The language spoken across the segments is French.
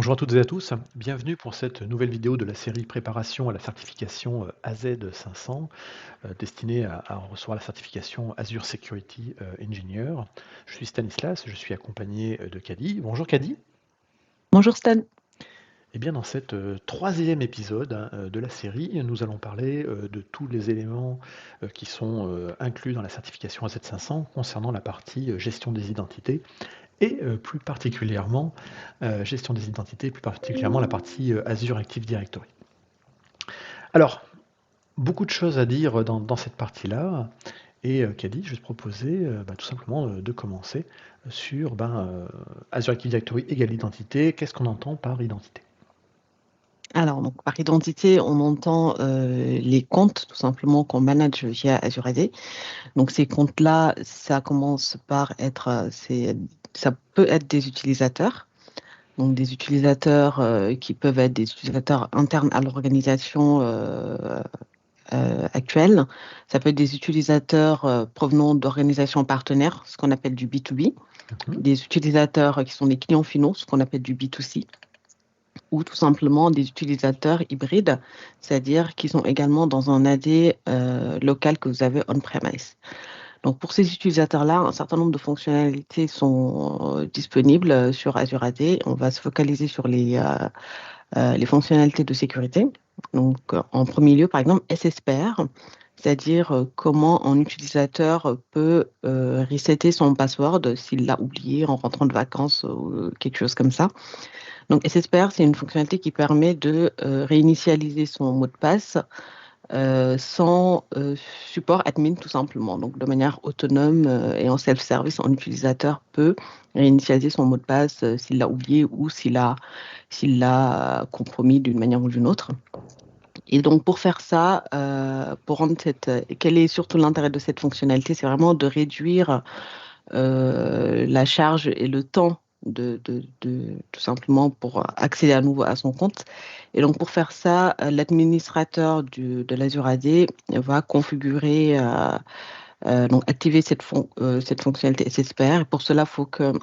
Bonjour à toutes et à tous, bienvenue pour cette nouvelle vidéo de la série Préparation à la certification AZ500, destinée à recevoir la certification Azure Security Engineer. Je suis Stanislas, je suis accompagné de Kadi. Bonjour Kadi. Bonjour Stan. Et bien dans cet troisième épisode de la série, nous allons parler de tous les éléments qui sont inclus dans la certification AZ500 concernant la partie gestion des identités et plus particulièrement gestion des identités, plus particulièrement la partie Azure Active Directory. Alors, beaucoup de choses à dire dans cette partie-là, et Kadi, je vais te proposer tout simplement de commencer sur Azure Active Directory égale identité. Qu'est-ce qu'on entend par identité? Alors, donc, par identité, on entend les comptes tout simplement qu'on manage via Azure AD. Donc, ces comptes-là, ça commence par être, ça peut être des utilisateurs. Donc, des utilisateurs qui peuvent être des utilisateurs internes à l'organisation actuelle. Ça peut être des utilisateurs provenant d'organisations partenaires, ce qu'on appelle du B2B. Mhm. Des utilisateurs qui sont des clients finaux, ce qu'on appelle du B2C. Ou tout simplement des utilisateurs hybrides, c'est-à-dire qui sont également dans un AD local que vous avez on-premise. Donc pour ces utilisateurs-là, un certain nombre de fonctionnalités sont disponibles sur Azure AD. On va se focaliser sur les fonctionnalités de sécurité. Donc en premier lieu, par exemple, SSPR, c'est-à-dire comment un utilisateur peut resetter son password s'il l'a oublié en rentrant de vacances ou quelque chose comme ça. Donc, SSPR, c'est une fonctionnalité qui permet de réinitialiser son mot de passe sans support admin, tout simplement. Donc, de manière autonome et en self-service, un utilisateur peut réinitialiser son mot de passe s'il l'a oublié ou s'il l'a compromis d'une manière ou d'une autre. Et donc, pour faire ça, pour rendre quel est surtout l'intérêt de cette fonctionnalité, c'est vraiment de réduire la charge et le temps tout simplement pour accéder à nouveau à son compte. Et donc, pour faire ça, l'administrateur de l'Azure AD va configurer, donc activer cette fonctionnalité SSPR. Et pour cela, faut que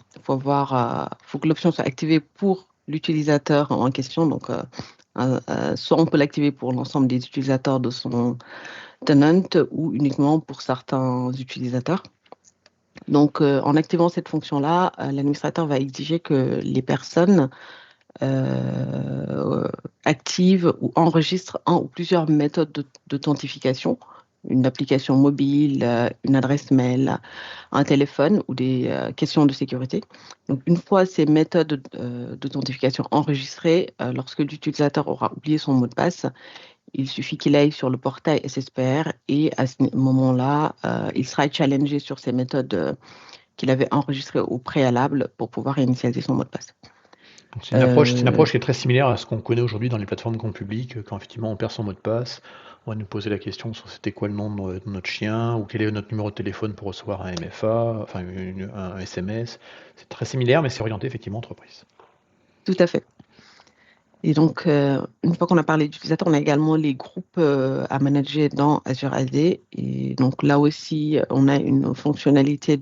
l'option soit activée pour l'utilisateur en question. Donc, soit on peut l'activer pour l'ensemble des utilisateurs de son tenant ou uniquement pour certains utilisateurs. Donc, en activant cette fonction-là, l'administrateur va exiger que les personnes euh, activent ou enregistrent un ou plusieurs méthodes d'authentification, une application mobile, une adresse mail, un téléphone ou des questions de sécurité. Donc, une fois ces méthodes d'authentification enregistrées, lorsque l'utilisateur aura oublié son mot de passe, il suffit qu'il aille sur le portail SSPR et à ce moment-là, il sera challengé sur ces méthodes qu'il avait enregistrées au préalable pour pouvoir initialiser son mot de passe. Donc c'est une Euh, approche qui est très similaire à ce qu'on connaît aujourd'hui dans les plateformes grand public, quand effectivement on perd son mot de passe, on va nous poser la question sur c'était quoi le nom de notre chien, ou quel est notre numéro de téléphone pour recevoir un MFA, enfin un SMS. C'est très similaire, mais c'est orienté effectivement entreprise. Tout à fait. Et donc, une fois qu'on a parlé d'utilisateurs, on a également les groupes à manager dans Azure AD. Et donc, là aussi, on a une fonctionnalité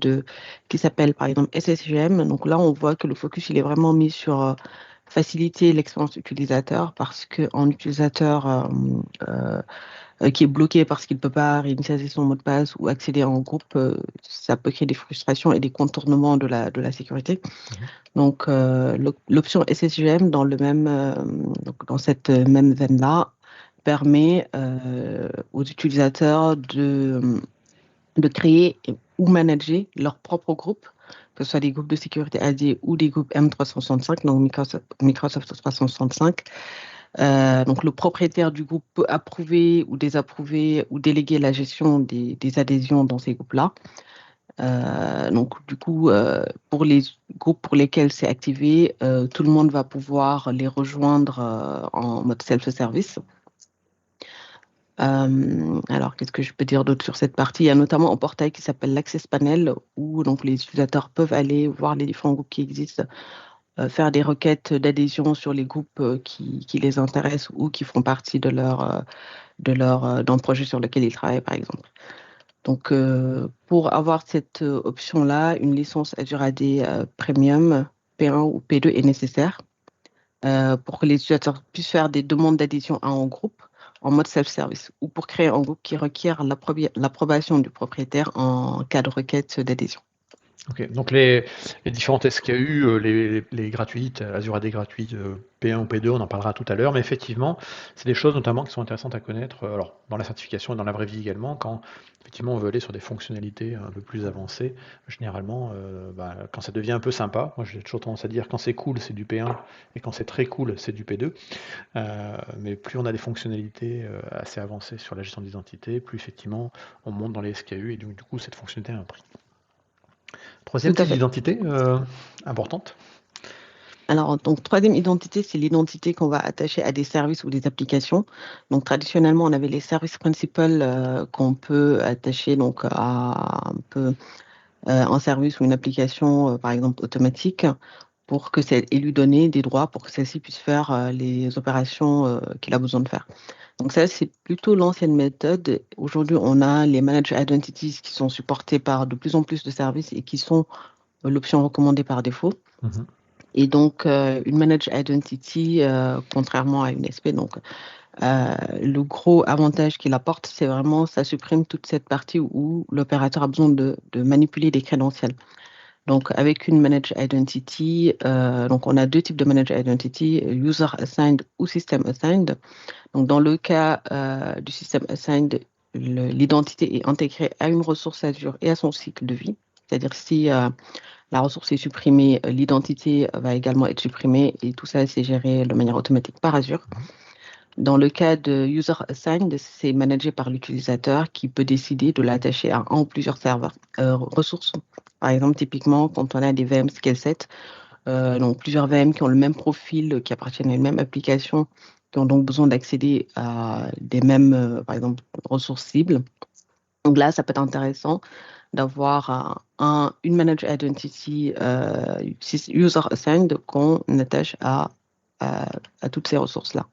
qui s'appelle, par exemple, SSGM. Donc là, on voit que le focus, il est vraiment mis sur faciliter l'expérience utilisateur parce qu'un utilisateur euh, qui est bloqué parce qu'il ne peut pas réinitialiser son mot de passe ou accéder en groupe, ça peut créer des frustrations et des contournements de la sécurité. Mhm. Donc, l'option SSGM donc dans cette même veine-là permet aux utilisateurs de créer ou manager leur propre groupe, que ce soit des groupes de sécurité AD ou des groupes M365, donc Microsoft 365. Donc, le propriétaire du groupe peut approuver ou désapprouver ou déléguer la gestion des adhésions dans ces groupes-là. Donc, du coup, pour les groupes pour lesquels c'est activé, tout le monde va pouvoir les rejoindre en mode self-service. Alors, qu'est-ce que je peux dire d'autre sur cette partie? Il y a notamment un portail qui s'appelle l'Access Panel où donc, les utilisateurs peuvent aller voir les différents groupes qui existent, faire des requêtes d'adhésion sur les groupes qui les intéressent ou qui font partie d'un projet sur lequel ils travaillent, par exemple. Donc, pour avoir cette option-là, une licence Azure AD Premium P1 ou P2 est nécessaire. pour que les utilisateurs puissent faire des demandes d'adhésion à un groupe en mode self-service ou pour créer un groupe qui requiert l'approbation du propriétaire en cas de requête d'adhésion. Ok, donc les différentes SKU, les gratuites, Azure AD gratuite, P1 ou P2, on en parlera tout à l'heure, mais effectivement, c'est des choses notamment qui sont intéressantes à connaître, alors dans la certification et dans la vraie vie également, quand effectivement on veut aller sur des fonctionnalités un peu plus avancées, généralement, quand ça devient un peu sympa, moi j'ai toujours tendance à dire quand c'est cool c'est du P1 et quand c'est très cool c'est du P2, mais plus on a des fonctionnalités assez avancées sur la gestion d'identité, plus effectivement on monte dans les SKU et donc du coup cette fonctionnalité a un prix. Troisième Tout à type fait. d'identité importante. Alors, donc, troisième identité, c'est l'identité qu'on va attacher à des services ou des applications. Donc, traditionnellement, on avait les services principaux qu'on peut attacher donc, à un peu un service ou une application, par exemple, automatique, pour que et lui donner des droits pour que celle-ci puisse faire les opérations qu'il a besoin de faire. Donc, ça, c'est plutôt l'ancienne méthode. Aujourd'hui, on a les Managed Identities qui sont supportés par de plus en plus de services et qui sont l'option recommandée par défaut. Mhm. Et donc, une Managed Identity, contrairement à une SP, donc, le gros avantage qu'il apporte, c'est vraiment, ça supprime toute cette partie où l'opérateur a besoin de manipuler des crédentiels. Donc, avec une Managed Identity, donc on a deux types de Managed Identity, User Assigned ou System Assigned. Donc, dans le cas du System Assigned, l'identité est intégrée à une ressource Azure et à son cycle de vie. C'est-à-dire si la ressource est supprimée, l'identité va également être supprimée et tout ça, c'est géré de manière automatique par Azure. Dans le cas de User Assigned, c'est managé par l'utilisateur qui peut décider de l'attacher à un ou plusieurs serveurs. Ressources, par exemple, typiquement, quand on a des VM Scale set, donc plusieurs VM qui ont le même profil, qui appartiennent à une même application, qui ont donc besoin d'accéder à des mêmes, par exemple, ressources cibles. Donc là, ça peut être intéressant d'avoir une Managed Identity User Assigned qu'on attache à toutes ces ressources-là.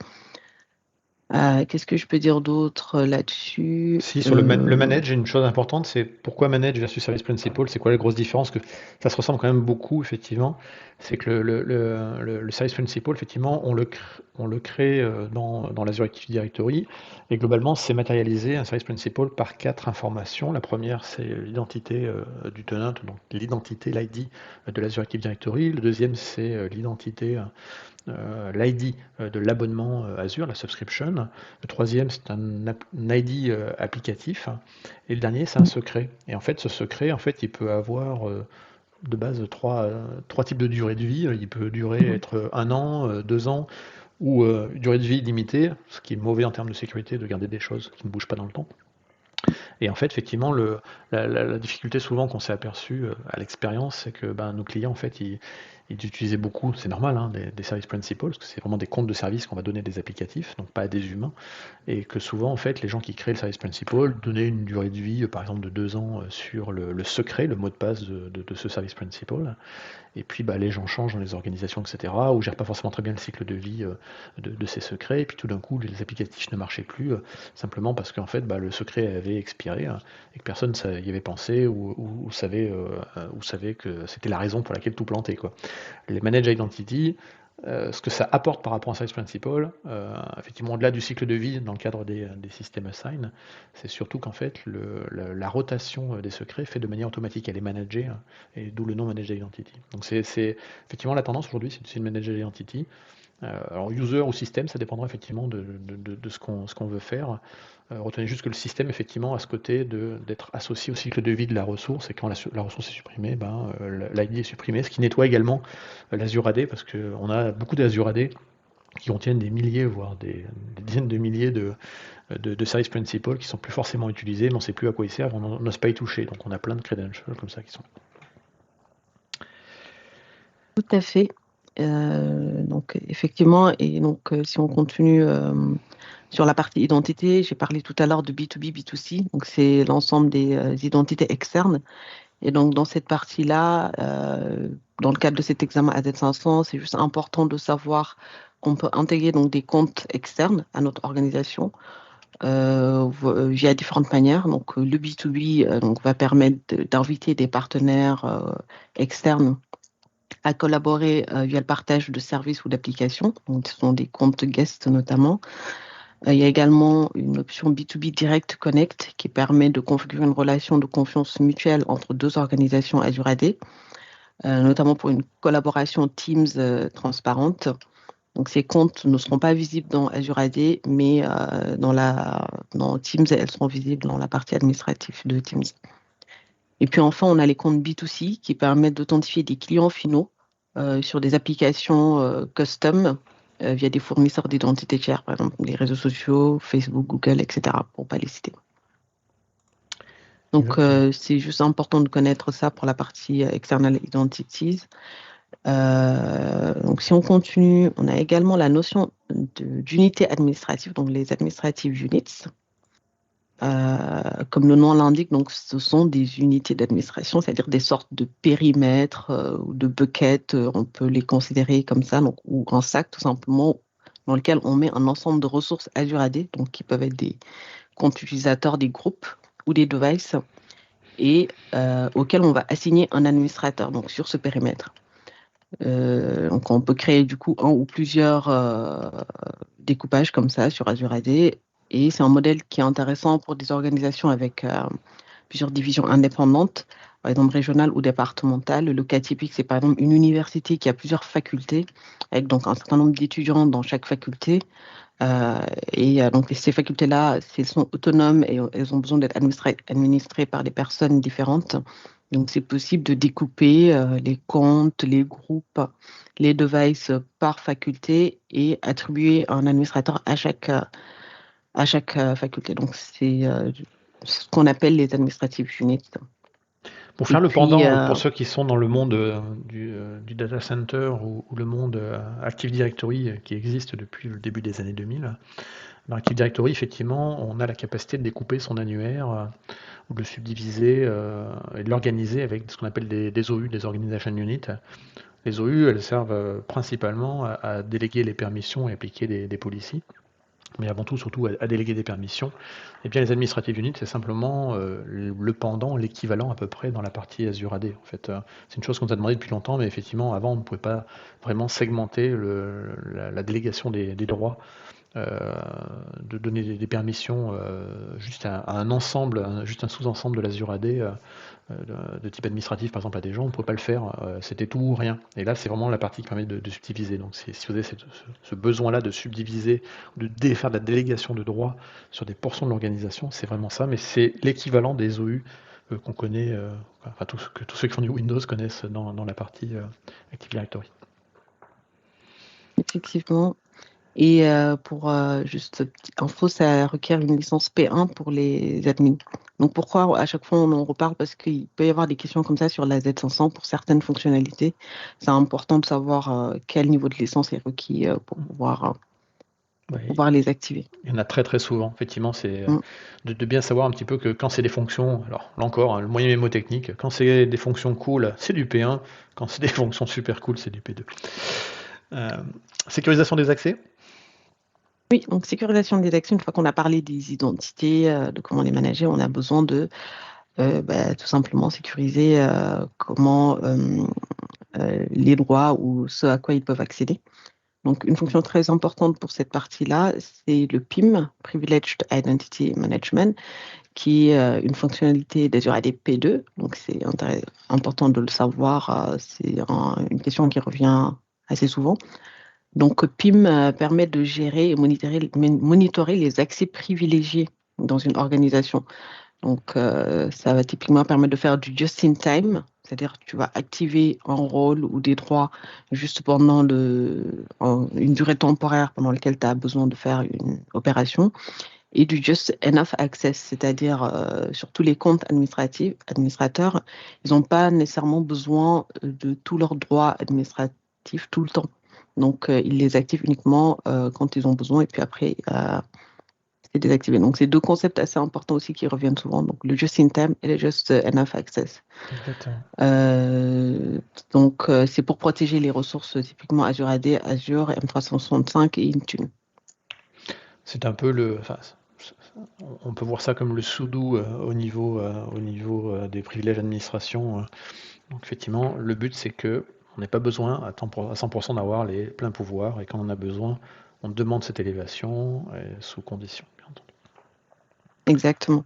Qu'est-ce que je peux dire d'autre là-dessus? Si, sur le manage, une chose importante, c'est pourquoi manage versus service principal, c'est quoi la grosse différence? Que ça se ressemble quand même beaucoup, effectivement. C'est que le service principal, effectivement, on le crée dans l'Azure Active Directory, et globalement, c'est matérialisé un service principal par 4 informations. La première, c'est l'identité du tenant, donc l'identité, l'ID de l'Azure Active Directory. Le deuxième, c'est l'identité l'ID de l'abonnement Azure, la subscription. Le troisième, c'est un ID applicatif. Et le dernier, c'est un secret. Et en fait, ce secret, en fait, il peut avoir de base trois types de durée de vie. Il peut être 1 an, 2 ans, ou durée de vie limitée, ce qui est mauvais en termes de sécurité de garder des choses qui ne bougent pas dans le temps. Et en fait, effectivement, la difficulté souvent qu'on s'est aperçu à l'expérience, c'est que nos clients, en fait, ils utilisaient beaucoup, c'est normal, hein, des services principaux, parce que c'est vraiment des comptes de services qu'on va donner à des applicatifs, donc pas à des humains, et que souvent, en fait, les gens qui créent le service principal donnaient une durée de vie, par exemple, de 2 ans sur le secret, le mot de passe de ce service principal. Et puis les gens changent dans les organisations, etc., ou gèrent pas forcément très bien le cycle de vie de ces secrets, et puis tout d'un coup les applicatifs ne marchaient plus, simplement parce qu'en fait le secret avait expiré et que personne y avait pensé ou savait que c'était la raison pour laquelle tout plantait, quoi. Les Managed Identity, ce que ça apporte par rapport à un service principal, effectivement au-delà du cycle de vie dans le cadre des systèmes assign, c'est surtout qu'en fait la rotation des secrets fait de manière automatique, elle est managée, et d'où le nom Managed Identity. Donc c'est effectivement la tendance aujourd'hui, c'est une Managed Identity. Alors user ou système, ça dépendra effectivement de ce qu'on veut faire. Retenez juste que le système effectivement a ce côté d'être associé au cycle de vie de la ressource, et quand la ressource est supprimée, l'ID est supprimé, ce qui nettoie également l'Azure AD, parce qu'on a beaucoup d'Azure AD qui contiennent des milliers, voire des dizaines de milliers de services principal qui sont plus forcément utilisés, mais on ne sait plus à quoi ils servent, on n'ose pas y toucher, donc on a plein de credentials comme ça qui sont. Tout à fait. Donc, effectivement, et donc, si on continue sur la partie identité, j'ai parlé tout à l'heure de B2B, B2C, donc c'est l'ensemble des identités externes. Et donc, dans cette partie-là, dans le cadre de cet examen AZ500, c'est juste important de savoir qu'on peut intégrer donc, des comptes externes à notre organisation via différentes manières. Donc, le B2B donc, va permettre d'inviter des partenaires externes à collaborer via le partage de services ou d'applications. Donc, ce sont des comptes guest notamment. Il y a également une option B2B Direct Connect qui permet de configurer une relation de confiance mutuelle entre deux organisations Azure AD, notamment pour une collaboration Teams transparente. Donc, ces comptes ne seront pas visibles dans Azure AD, mais dans Teams, elles seront visibles dans la partie administrative de Teams. Et puis enfin, on a les comptes B2C qui permettent d'authentifier des clients finaux sur des applications custom via des fournisseurs d'identité tiers, par exemple les réseaux sociaux, Facebook, Google, etc., pour ne pas les citer. Donc, c'est juste important de connaître ça pour la partie External Identities. Donc, si on continue, on a également la notion d'unité administrative, donc les administrative units. Comme le nom l'indique, donc ce sont des unités d'administration, c'est-à-dire des sortes de périmètres ou de buckets, on peut les considérer comme ça, donc, ou un sac tout simplement, dans lequel on met un ensemble de ressources Azure AD, donc qui peuvent être des comptes utilisateurs, des groupes ou des devices, et auxquels on va assigner un administrateur donc, sur ce périmètre. Donc on peut créer du coup un ou plusieurs découpages comme ça sur Azure AD, et c'est un modèle qui est intéressant pour des organisations avec plusieurs divisions indépendantes, par exemple régionales ou départementales. Le cas typique, c'est par exemple une université qui a plusieurs facultés, avec donc un certain nombre d'étudiants dans chaque faculté. Donc ces facultés-là, elles sont autonomes et elles ont besoin d'être administrées par des personnes différentes. Donc c'est possible de découper les comptes, les groupes, les devices par faculté et attribuer un administrateur à chaque faculté. Donc c'est ce qu'on appelle les administrative units. Pour faire le pendant, pour ceux qui sont dans le monde du data center ou le monde Active Directory qui existe depuis le début des années 2000, dans Active Directory, effectivement, on a la capacité de découper son annuaire ou de le subdiviser et de l'organiser avec ce qu'on appelle des OU, des Organization Units. Les OU, elles servent principalement à déléguer les permissions et appliquer des policies, mais avant tout, surtout, à déléguer des permissions. Et bien les administrative units, c'est simplement le pendant, l'équivalent à peu près dans la partie Azure AD. En fait, c'est une chose qu'on nous a demandé depuis longtemps, mais effectivement, avant, on ne pouvait pas vraiment segmenter la délégation des droits, de donner des permissions juste à un ensemble, juste un sous-ensemble de l'Azure AD de type administratif, par exemple, à des gens, on ne pouvait pas le faire, c'était tout ou rien. Et là, c'est vraiment la partie qui permet de subdiviser. Donc, si vous avez ce besoin-là de subdiviser, de faire de la délégation de droits sur des portions de l'organisation, c'est vraiment ça, mais c'est l'équivalent des OU qu'on connaît, enfin, que tous ceux qui font du Windows connaissent dans la partie Active Directory. Effectivement. Et pour juste petite info, ça requiert une licence P1 pour les admins. Donc pourquoi à chaque fois on en reparle? Parce qu'il peut y avoir des questions comme ça sur la Z500 pour certaines fonctionnalités. C'est important de savoir quel niveau de licence est requis pour pouvoir les activer. Il y en a très très souvent, effectivement, c'est de bien savoir un petit peu que quand c'est des fonctions, alors là encore, le moyen mémotechnique, quand c'est des fonctions cool, c'est du P1, quand c'est des fonctions super cool, c'est du P2. Sécurisation des accès? Oui, donc sécurisation des accès, une fois qu'on a parlé des identités, de comment les manager, on a besoin de tout simplement sécuriser comment les droits ou ce à quoi ils peuvent accéder. Donc, une fonction très importante pour cette partie-là, c'est le PIM, Privileged Identity Management, qui est une fonctionnalité d'Azure AD P2. Donc, c'est important de le savoir. C'est une question qui revient assez souvent. Donc, PIM permet de gérer et monitorer les accès privilégiés dans une organisation. Donc, ça va typiquement permettre de faire du just-in-time, c'est-à-dire que tu vas activer un rôle ou des droits juste pendant une durée temporaire pendant laquelle tu as besoin de faire une opération, et du just enough access, c'est-à-dire sur tous les comptes administrateurs, ils n'ont pas nécessairement besoin de tous leurs droits administratifs tout le temps. Donc, ils les activent uniquement quand ils ont besoin, et puis après, c'est désactivé. Donc, c'est deux concepts assez importants aussi qui reviennent souvent, donc le just in time et le just enough access. Exactement. Donc, c'est pour protéger les ressources typiquement Azure AD, Azure, M365 et Intune. C'est un peu on peut voir ça comme le sudo au niveau des privilèges d'administration. Donc effectivement, le but c'est que On n'a pas besoin à 100% d'avoir les pleins pouvoirs, et quand on en a besoin, on demande cette élévation sous condition, bien entendu. Exactement.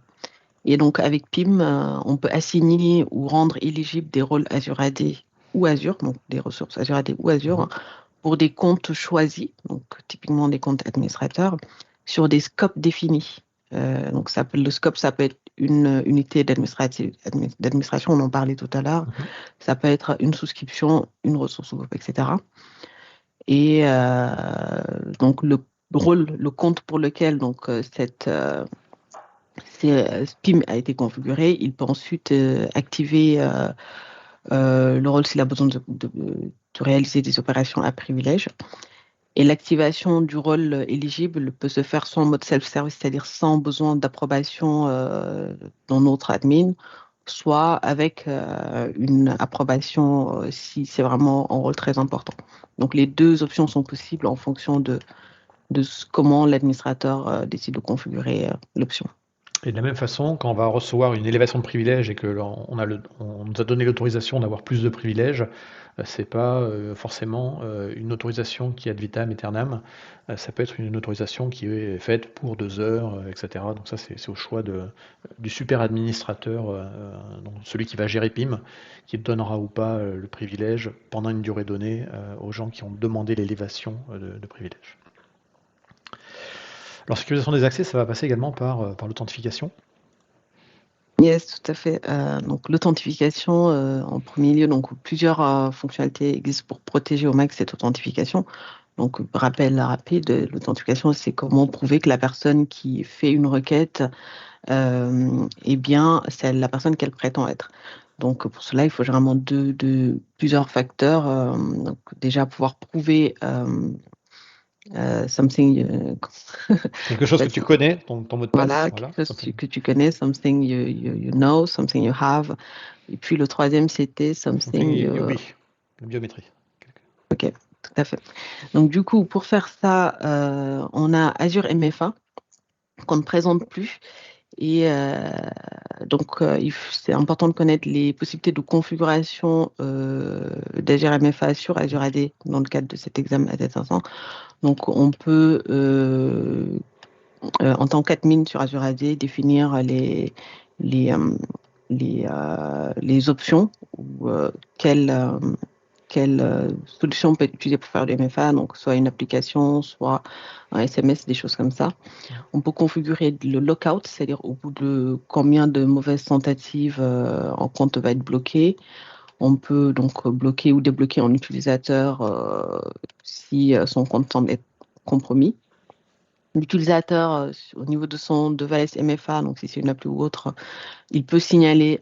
Et donc, avec PIM, on peut assigner ou rendre éligibles des rôles Azure AD ou Azure, donc des ressources Azure AD ou Azure, pour des comptes choisis, donc typiquement des comptes administrateurs, sur des scopes définis. Donc, le scope, ça peut être une unité d'administration, on en parlait tout à l'heure. Ça peut être une souscription, une ressource groupe, etc. Et donc, le compte pour lequel donc, PIM a été configuré, il peut ensuite activer le rôle s'il a besoin de réaliser des opérations à privilège. Et l'activation du rôle éligible peut se faire soit en mode self-service, c'est-à-dire sans besoin d'approbation dans notre admin, soit avec une approbation si c'est vraiment un rôle très important. Donc les deux options sont possibles en fonction de comment l'administrateur décide de configurer l'option. Et de la même façon, quand on va recevoir une élévation de privilèges et que on nous a donné l'autorisation d'avoir plus de privilèges, c'est pas forcément une autorisation qui est ad vitam aeternam. Ça peut être une autorisation qui est faite pour 2 heures, etc. Donc ça, c'est au choix du super administrateur, donc celui qui va gérer PIM, qui donnera ou pas le privilège pendant une durée donnée aux gens qui ont demandé l'élévation de privilèges. Alors, sécurisation des accès, ça va passer également par l'authentification. Yes, tout à fait. Donc l'authentification, en premier lieu, donc plusieurs fonctionnalités existent pour protéger au max cette authentification. Donc, rappel rapide, l'authentification, c'est comment prouver que la personne qui fait une requête, eh bien, c'est la personne qu'elle prétend être. Donc, pour cela, il faut généralement plusieurs facteurs. Donc, déjà, pouvoir prouver something. Quelque chose que tu connais, ton mot de passe. Voilà, quelque chose que tu connais, something you know, something you have. Et puis le troisième, c'était something Oui, la biométrie. Ok, tout à fait. Donc du coup, pour faire ça, on a Azure MFA qu'on ne présente plus. Et donc, c'est important de connaître les possibilités de configuration d'Azure MFA sur Azure AD dans le cadre de cet examen AZ500. Donc, on peut, en tant qu'admin sur Azure AD, définir les, les options ou quelle solution peut être utilisée pour faire le MFA, donc soit une application, soit un SMS, des choses comme ça. On peut configurer le lockout, c'est-à-dire au bout de combien de mauvaises tentatives un compte va être bloqué. On peut donc bloquer ou débloquer un utilisateur si son compte semble être compromis. L'utilisateur, au niveau de son device MFA, donc si c'est une appli ou autre, il peut signaler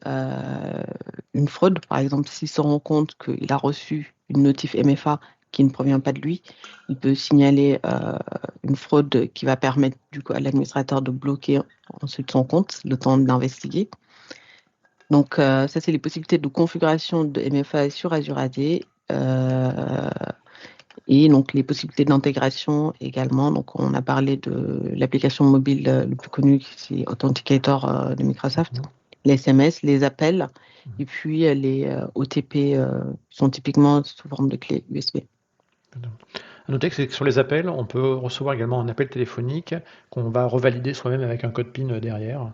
une fraude. Par exemple, s'il se rend compte qu'il a reçu une notif MFA qui ne provient pas de lui, il peut signaler une fraude qui va permettre du coup à l'administrateur de bloquer ensuite son compte, le temps d'investiguer. Donc, ça, c'est les possibilités de configuration de MFA sur Azure AD. Et donc, les possibilités d'intégration également. Donc, on a parlé de l'application mobile le plus connu, c'est Authenticator de Microsoft. Les SMS, les appels, et puis les OTP sont typiquement sous forme de clé USB. À noter que sur les appels, on peut recevoir également un appel téléphonique qu'on va revalider soi-même avec un code PIN derrière.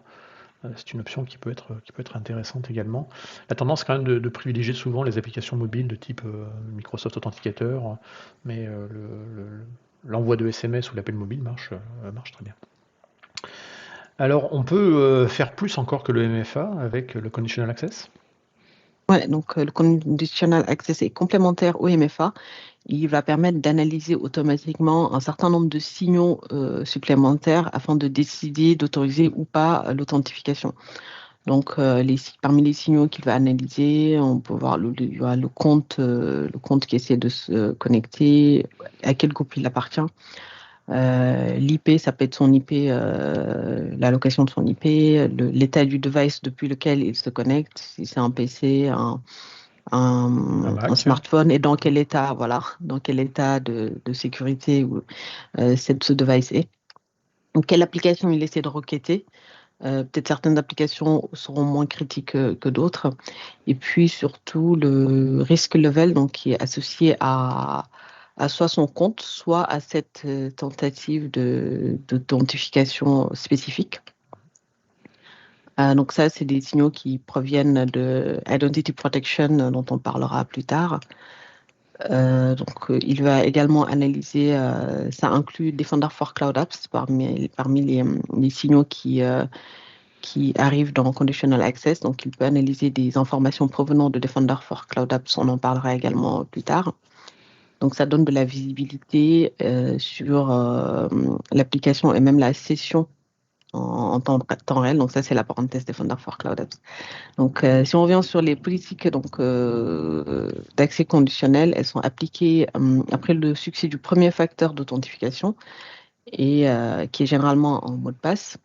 C'est une option qui peut être intéressante également. La tendance quand même de privilégier souvent les applications mobiles de type Microsoft Authenticator, mais l'envoi de SMS ou l'appel mobile marche très bien. Alors on peut faire plus encore que le MFA avec le Conditional Access. Ouais, donc le Conditional Access est complémentaire au MFA. Il va permettre d'analyser automatiquement un certain nombre de signaux supplémentaires afin de décider d'autoriser ou pas l'authentification. Donc, parmi les signaux qu'il va analyser, on peut voir le compte qui essaie de se connecter, à quel groupe il appartient. L'IP, ça peut être son IP, la location de son IP, l'état du device depuis lequel il se connecte, si c'est un PC, un smartphone, et dans quel état, dans quel état de sécurité ce device est. Donc, quelle application il essaie de requêter. Peut-être certaines applications seront moins critiques que d'autres. Et puis surtout le risk level, donc qui est associé à soit son compte, soit à cette tentative d'authentification spécifique. Donc ça, c'est des signaux qui proviennent de Identity Protection dont on parlera plus tard. Il va également analyser, ça inclut Defender for Cloud Apps parmi les signaux qui arrivent dans Conditional Access. Donc, il peut analyser des informations provenant de Defender for Cloud Apps. On en parlera également plus tard. Donc, ça donne de la visibilité sur l'application et même la session en temps réel. Donc, ça, c'est la parenthèse Defender for Cloud Apps. Donc, si on revient sur les politiques d'accès conditionnel, elles sont appliquées après le succès du premier facteur d'authentification et qui est généralement en mot de passe.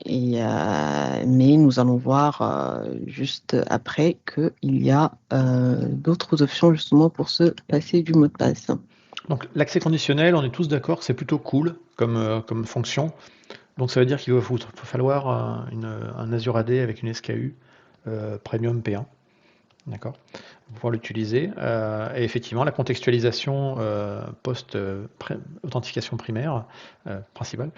Mais nous allons voir juste après qu'il y a d'autres options justement pour se passer du mot de passe. Donc l'accès conditionnel, on est tous d'accord, c'est plutôt cool comme fonction. Donc ça veut dire qu'il va falloir un Azure AD avec une SKU Premium P1. D'accord, pour pouvoir l'utiliser. Et effectivement, la contextualisation post-authentification primaire, principale,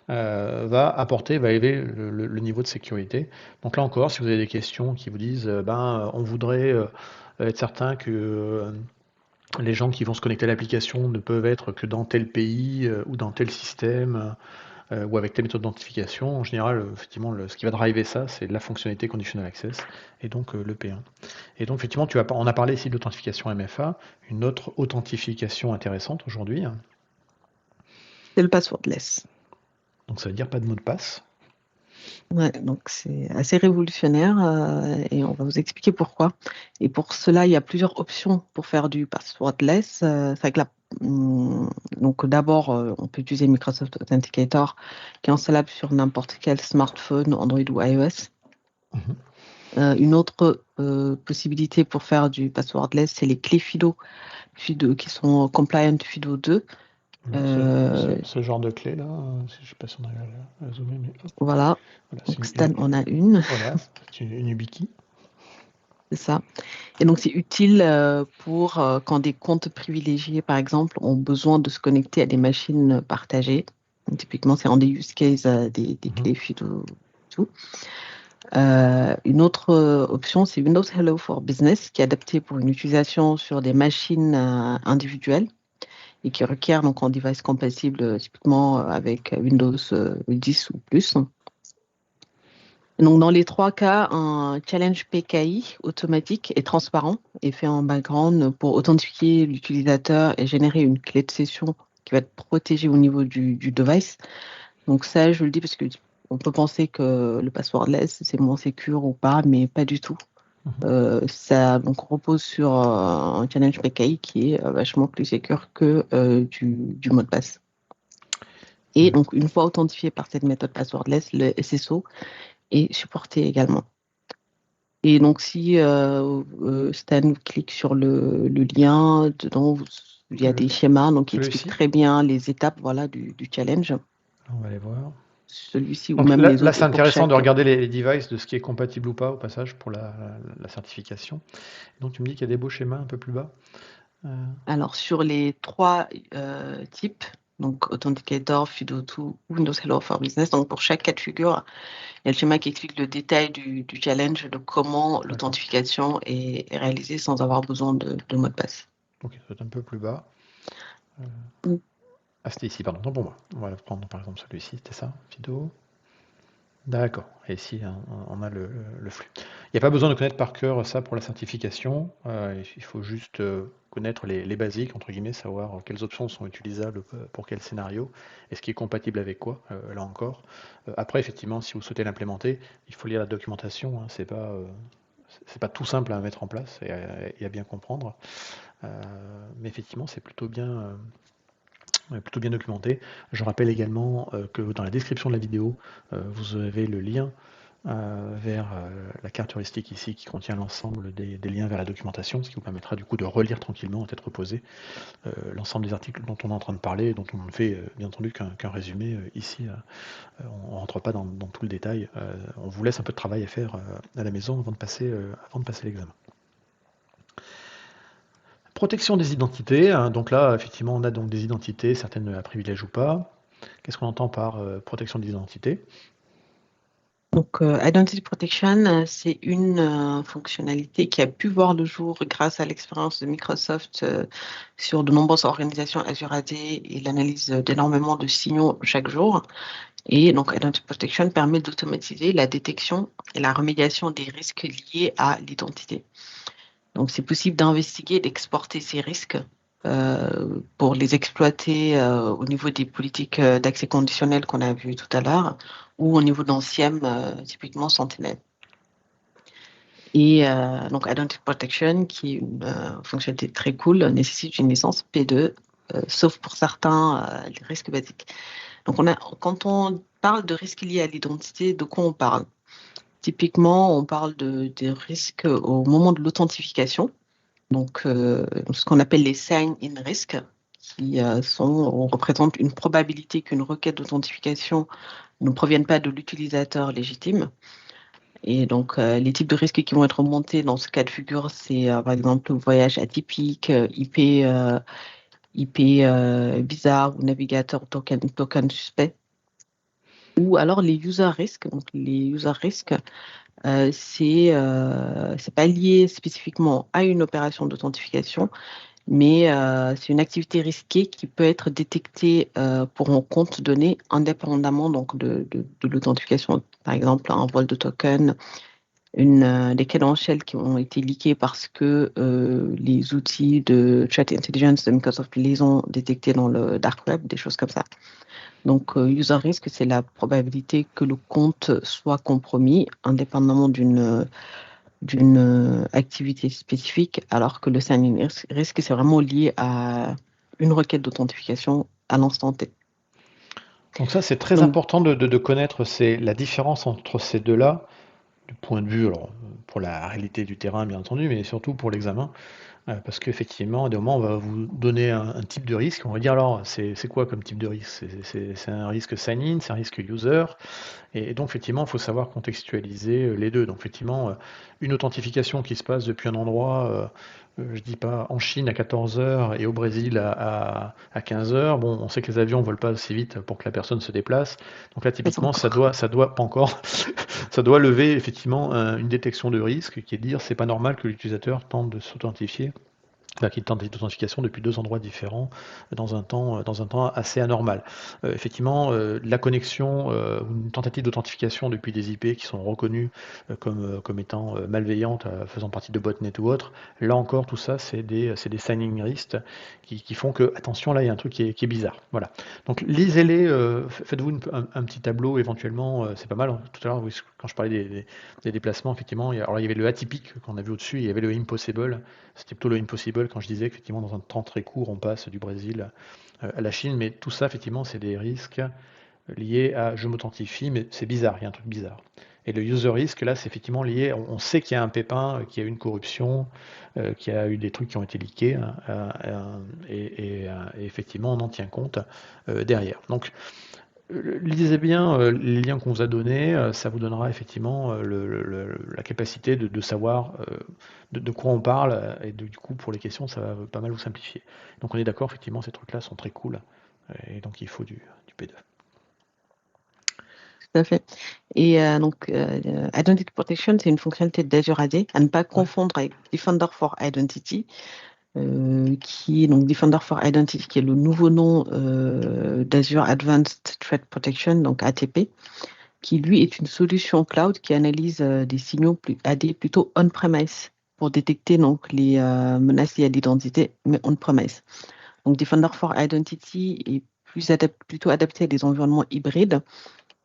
va élever le niveau de sécurité. Donc là encore, si vous avez des questions qui vous disent, on voudrait être certain que les gens qui vont se connecter à l'application ne peuvent être que dans tel pays ou dans tel système ou avec telle méthode d'identification. En général, effectivement, ce qui va driver ça, c'est la fonctionnalité Conditional Access et donc le P1. Et donc, effectivement, on a parlé ici de l'authentification MFA, une autre authentification intéressante aujourd'hui. C'est le passwordless. Donc, ça veut dire pas de mot de passe. Ouais, donc c'est assez révolutionnaire et on va vous expliquer pourquoi. Et pour cela, il y a plusieurs options pour faire du passwordless. C'est vrai que donc d'abord, on peut utiliser Microsoft Authenticator qui est installable sur n'importe quel smartphone, Android ou iOS. Une autre possibilité pour faire du passwordless, c'est les clés FIDO qui sont compliant FIDO 2. Ce genre de clé là, si je sais pas si on arrive à la zoomer, mais hop. Voilà. Donc Stan en a une. Voilà, c'est une YubiKey. C'est ça. Et donc, c'est utile pour quand des comptes privilégiés, par exemple, ont besoin de se connecter à des machines partagées. Donc, typiquement, c'est en des use cases des clés FIDO. Tout. Une autre option, c'est Windows Hello for Business, qui est adapté pour une utilisation sur des machines individuelles et qui requiert donc un device compatible typiquement avec Windows 10 ou plus. Donc, dans les trois cas, un challenge PKI automatique et transparent est fait en background pour authentifier l'utilisateur et générer une clé de session qui va être protégée au niveau du device. Donc ça, je le dis parce qu'on peut penser que le passwordless, c'est moins sécure ou pas, mais pas du tout. Ça donc, repose sur un challenge PKI qui est vachement plus sécure que du mot de passe. Et donc, une fois authentifié par cette méthode passwordless, le SSO est supporté également. Et donc, si Stan clique sur le lien, dedans, il y a des schémas qui expliquent très bien les étapes du challenge. On va aller voir. Celui-ci donc ou même là, les autres. C'est intéressant de regarder les devices, de ce qui est compatible ou pas au passage pour la certification. Donc, tu me dis qu'il y a des beaux schémas un peu plus bas. Alors, sur les trois types, donc Authenticator, FIDO2 ou Windows Hello for Business, donc pour chaque cas de figure, il y a le schéma qui explique le détail du challenge, de comment l'authentification est réalisée sans avoir besoin de mot de passe. Ok, ça va être un peu plus bas. Ah, c'était ici, pardon, non pour moi. On va prendre par exemple celui-ci, c'était ça, FIDO. D'accord, et ici on a le flux. Il n'y a pas besoin de connaître par cœur ça pour la certification, il faut juste connaître les basiques, entre guillemets, savoir quelles options sont utilisables pour quel scénario, et ce qui est compatible avec quoi, là encore. Après, effectivement, si vous souhaitez l'implémenter, il faut lire la documentation, hein, c'est pas tout simple à mettre en place et à bien comprendre, mais effectivement, c'est plutôt bien documenté. Je rappelle également que dans la description de la vidéo, vous avez le lien vers la carte heuristique ici qui contient l'ensemble des liens vers la documentation, ce qui vous permettra du coup de relire tranquillement à tête reposée l'ensemble des articles dont on est en train de parler et dont on ne fait bien entendu qu'un résumé ici. On ne rentre pas dans tout le détail. On vous laisse un peu de travail à faire à la maison avant de passer l'examen. Protection des identités. Hein, donc là, effectivement, on a donc des identités, certaines à privilège ou pas. Qu'est-ce qu'on entend par protection des identités? Donc, Identity Protection, c'est une fonctionnalité qui a pu voir le jour grâce à l'expérience de Microsoft sur de nombreuses organisations Azure AD et l'analyse d'énormément de signaux chaque jour. Et donc, Identity Protection permet d'automatiser la détection et la remédiation des risques liés à l'identité. Donc, c'est possible d'investiguer et d'exporter ces risques pour les exploiter au niveau des politiques d'accès conditionnel qu'on a vu tout à l'heure ou au niveau d'anciennes, typiquement Sentinel. Et donc, Identity Protection, qui est une fonctionnalité très cool, nécessite une licence P2, sauf pour certains risques basiques. Donc, quand on parle de risques liés à l'identité, de quoi on parle? Typiquement, on parle des risques au moment de l'authentification. Donc, ce qu'on appelle les sign-in risk, qui représentent une probabilité qu'une requête d'authentification ne provienne pas de l'utilisateur légitime. Et donc, les types de risques qui vont être remontés dans ce cas de figure, c'est par exemple voyage atypique, IP bizarre ou navigateur token suspect. Ou alors les user risks. Donc, les user risks, c'est pas lié spécifiquement à une opération d'authentification, mais c'est une activité risquée qui peut être détectée pour un compte donné indépendamment donc, de l'authentification. Par exemple, un vol de token, des credentials qui ont été leakés parce que les outils de threat intelligence de Microsoft les ont détectés dans le dark web, des choses comme ça. Donc, user risk, c'est la probabilité que le compte soit compromis indépendamment d'une activité spécifique, alors que le sign-in risk, c'est vraiment lié à une requête d'authentification à l'instant T. Donc ça, c'est très Donc, important de connaître la différence entre ces deux-là, du point de vue, alors, pour la réalité du terrain, bien entendu, mais surtout pour l'examen. Parce qu'effectivement, à des moments, on va vous donner un type de risque. On va dire alors, c'est quoi comme type de risque? C'est un risque sign-in, c'est un risque user. Et donc, effectivement, il faut savoir contextualiser les deux. Donc, effectivement, une authentification qui se passe depuis un endroit, je dis pas en Chine à 14 heures et au Brésil à 15 heures. Bon, on sait que les avions ne volent pas aussi vite pour que la personne se déplace. Donc là, pas typiquement, encore. ça doit pas encore, ça doit lever effectivement une détection de risque qui est de dire c'est pas normal que l'utilisateur tente de s'authentifier qui tente d'authentification depuis deux endroits différents dans un temps assez anormal. Effectivement, la connexion ou une tentative d'authentification depuis des IP qui sont reconnues comme étant malveillantes, faisant partie de botnet ou autre, là encore, tout ça, c'est des signing risks qui font que, attention, là, il y a un truc qui est bizarre. Voilà. Donc, lisez-les, faites-vous un petit tableau éventuellement, c'est pas mal. Hein. Tout à l'heure, oui, quand je parlais des déplacements, effectivement, il y avait le atypique qu'on a vu au-dessus, il y avait le impossible. C'était plutôt le impossible quand je disais qu'effectivement, dans un temps très court, on passe du Brésil à la Chine. Mais tout ça, effectivement, c'est des risques liés à je m'authentifie, mais c'est bizarre, il y a un truc bizarre. Et le user risk, là, c'est effectivement lié, on sait qu'il y a un pépin, qu'il y a eu une corruption, qu'il y a eu des trucs qui ont été leakés, hein, et effectivement, on en tient compte derrière. Donc, lisez bien les liens qu'on vous a donnés, ça vous donnera effectivement la capacité de savoir de quoi on parle, et du coup pour les questions ça va pas mal vous simplifier. Donc on est d'accord, effectivement ces trucs-là sont très cool, et donc il faut du P2. Tout à fait. Et donc, Identity Protection, c'est une fonctionnalité d'Azure AD, à ne pas Ouais. confondre avec Defender for Identity, qui est donc Defender for Identity, qui est le nouveau nom d'Azure Advanced Threat Protection, donc ATP, qui lui est une solution cloud qui analyse des signaux AD plutôt on-premise pour détecter donc les menaces liées à l'identité, mais on-premise. Donc Defender for Identity est plutôt adapté à des environnements hybrides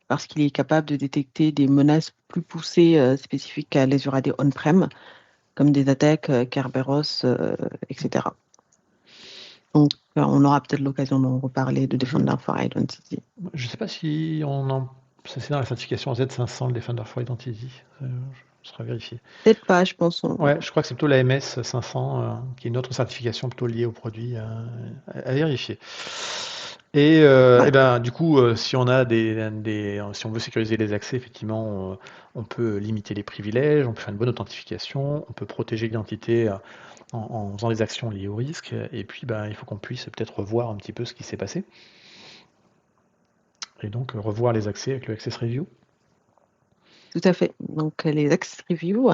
parce qu'il est capable de détecter des menaces plus poussées spécifiques à l'Azure AD on-prem, comme des attaques Kerberos, etc. Donc, on aura peut-être l'occasion d'en reparler de Defender for Identity. Je ne sais pas si on en c'est dans la certification Z500, le Defender for Identity. Je serai vérifié. Peut-être pas, je pense. Ouais, je crois que c'est plutôt la MS 500, qui est une autre certification plutôt liée au produit, à vérifier. Et Ouais, ben, du coup, si on a si on veut sécuriser les accès, effectivement, on peut limiter les privilèges, on peut faire une bonne authentification, on peut protéger l'identité en faisant des actions liées au risque, et puis ben, il faut qu'on puisse peut-être revoir un petit peu ce qui s'est passé, et donc revoir les accès avec le Access Review. tout à fait. Donc, les access reviews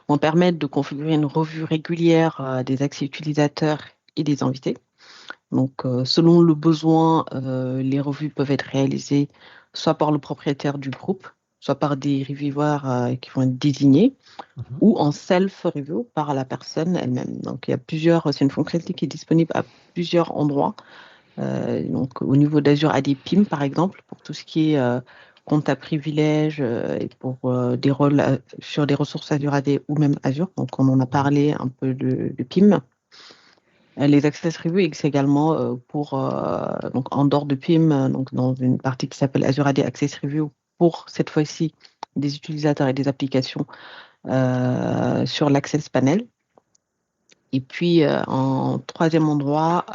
vont permettre de configurer une revue régulière des accès utilisateurs et des invités. Donc, selon le besoin, les revues peuvent être réalisées soit par le propriétaire du groupe, soit par des reviewers qui vont être désignés, Mhm. ou en self-review par la personne elle-même. Donc, il y a c'est une fonctionnalité qui est disponible à plusieurs endroits. Donc, au niveau d'Azure AD PIM, par exemple, pour tout ce qui est compte à privilèges et pour des rôles sur des ressources Azure AD ou même Azure. Donc, on en a Mhm. parlé un peu de PIM. Les access reviews existent également pour, donc en dehors de PIM, donc dans une partie qui s'appelle Azure AD Access Review, pour cette fois-ci des utilisateurs et des applications sur l'Access Panel. Et puis en troisième endroit,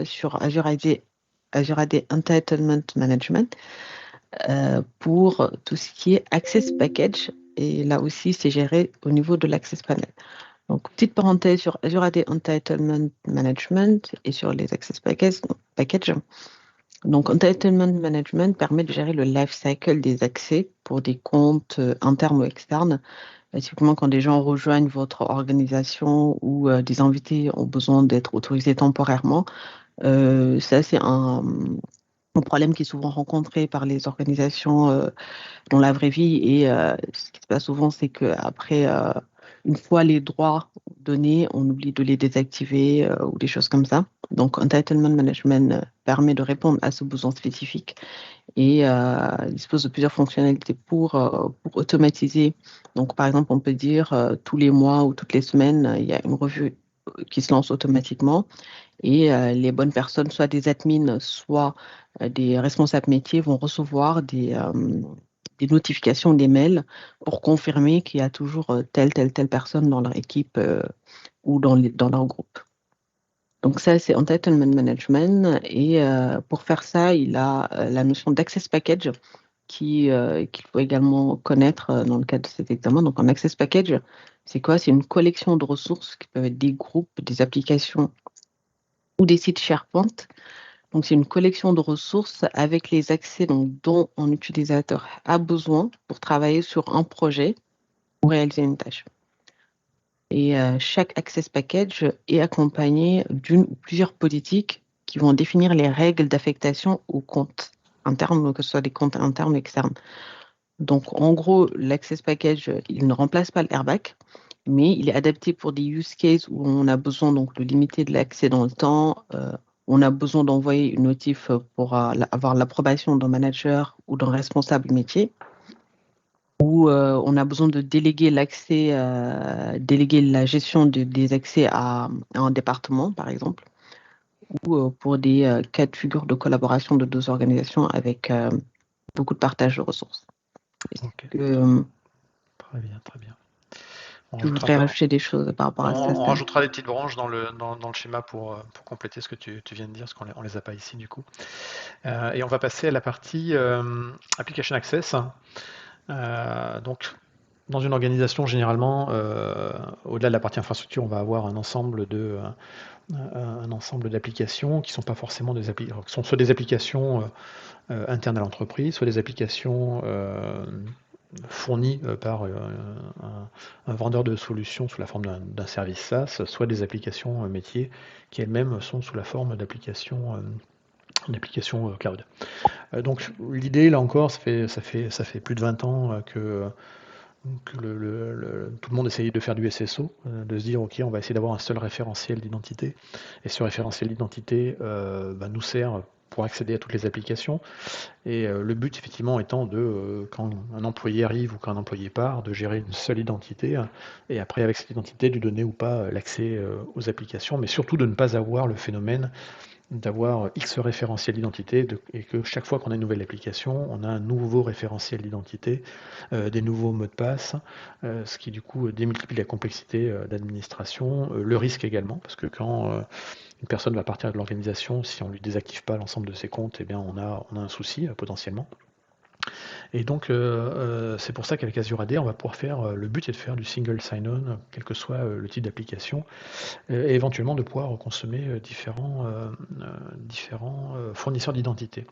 sur Azure AD Entitlement Management, pour tout ce qui est Access Package. Et là aussi, c'est géré au niveau de l'Access Panel. Donc, petite parenthèse sur Azure AD Entitlement Management et sur les Access Package. Donc, Entitlement Management permet de gérer le life cycle des accès pour des comptes internes ou externes. Typiquement, quand des gens rejoignent votre organisation ou des invités ont besoin d'être autorisés temporairement, ça, c'est un problème qui est souvent rencontré par les organisations dans la vraie vie. Et ce qui se passe souvent, c'est qu'après, une fois les droits donnés, on oublie de les désactiver ou des choses comme ça. Donc, Entitlement Management permet de répondre à ce besoin spécifique et dispose de plusieurs fonctionnalités pour automatiser. Donc, par exemple, on peut dire tous les mois ou toutes les semaines, il y a une revue qui se lance automatiquement et les bonnes personnes, soit des admins, soit des responsables métiers, vont recevoir des notifications, des mails pour confirmer qu'il y a toujours telle personne dans leur équipe ou dans leur groupe. Donc ça, c'est Entitlement Management. Et pour faire ça, il a la notion d'Access Package qu'il faut également connaître dans le cadre de cet examen. Donc un Access Package, c'est quoi? C'est une collection de ressources qui peuvent être des groupes, des applications ou des sites SharePoint. Donc, c'est une collection de ressources avec les accès dont un utilisateur a besoin pour travailler sur un projet ou réaliser une tâche. Et chaque Access Package est accompagné d'une ou plusieurs politiques qui vont définir les règles d'affectation aux comptes internes, que ce soit des comptes internes ou externes. Donc, en gros, l'Access Package, il ne remplace pas le airbag, mais il est adapté pour des use cases où on a besoin donc, de limiter de l'accès dans le temps, on a besoin d'envoyer une notif pour avoir l'approbation d'un manager ou d'un responsable métier, ou on a besoin de déléguer l'accès, déléguer la gestion des accès à un département, par exemple, ou pour des cas de figure de collaboration de deux organisations avec beaucoup de partage de ressources. Est-ce Ok, que très bien, très bien. On tu rajoutera, voudrais rajouter des choses par rapport à ça, on Stan? rajoutera des petites branches dans le schéma pour compléter ce que tu viens de dire, parce qu'on les a pas ici du coup. Et on va passer à la partie Application Access. Donc, dans une organisation, généralement, au-delà de la partie infrastructure, on va avoir un ensemble d'applications qui sont pas forcément qui sont soit des applications internes à l'entreprise, soit des applications fournies par un vendeur de solutions sous la forme d'un service SaaS, soit des applications métiers qui elles-mêmes sont sous la forme d'applications cloud. Donc l'idée, là encore, ça fait plus de 20 ans que tout le monde essaye de faire du SSO, de se dire ok, on va essayer d'avoir un seul référentiel d'identité, et ce référentiel d'identité nous sert pour accéder à toutes les applications. Et le but effectivement étant quand un employé arrive ou quand un employé part, de gérer une seule identité, et après avec cette identité, de lui donner ou pas l'accès aux applications, mais surtout de ne pas avoir le phénomène d'avoir X référentiels d'identité et que chaque fois qu'on a une nouvelle application, on a un nouveau référentiel d'identité, des nouveaux mots de passe, ce qui du coup démultiplie la complexité d'administration, le risque également, parce que quand une personne va partir de l'organisation, si on ne lui désactive pas l'ensemble de ses comptes, eh bien on a un souci potentiellement. Et donc, c'est pour ça qu'avec Azure AD, on va pouvoir faire, le but est de faire du single sign-on, quel que soit le type d'application, et éventuellement de pouvoir consommer différents fournisseurs d'identité.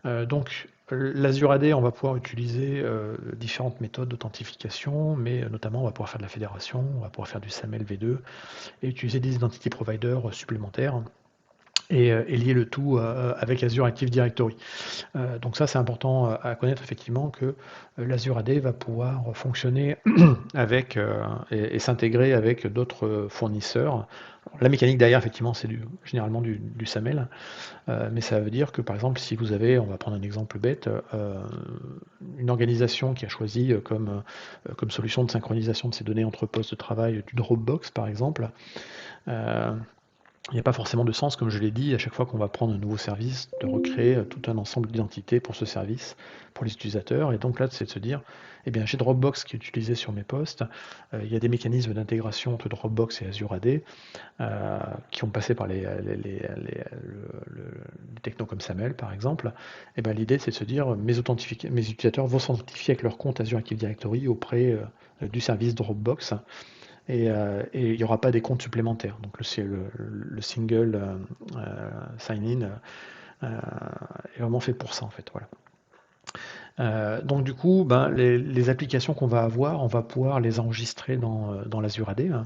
Donc, l'Azure AD, on va pouvoir utiliser différentes méthodes d'authentification, mais notamment on va pouvoir faire de la fédération, on va pouvoir faire du SAML V2 et utiliser des identity providers supplémentaires et lier le tout avec Azure Active Directory. Donc ça, c'est important à connaître effectivement que l'Azure AD va pouvoir fonctionner avec et s'intégrer avec d'autres fournisseurs. La mécanique derrière, effectivement, c'est généralement du SAML, mais ça veut dire que par exemple, si vous avez, on va prendre un exemple bête, une organisation qui a choisi comme solution de synchronisation de ses données entre postes de travail du Dropbox, par exemple, il n'y a pas forcément de sens, comme je l'ai dit, à chaque fois qu'on va prendre un nouveau service, de recréer tout un ensemble d'identités pour ce service, pour les utilisateurs. Et donc là, c'est de se dire, eh bien, j'ai Dropbox qui est utilisé sur mes postes, il y a des mécanismes d'intégration entre Dropbox et Azure AD qui ont passé par les technos comme SAML, par exemple. Et ben, l'idée, c'est de se dire, mes utilisateurs vont s'identifier avec leur compte Azure Active Directory auprès du service Dropbox et il n'y aura pas des comptes supplémentaires. Donc le single sign-in est vraiment fait pour ça en fait. Voilà. Donc du coup, ben, les applications qu'on va avoir, on va pouvoir les enregistrer dans l'Azure AD. Hein.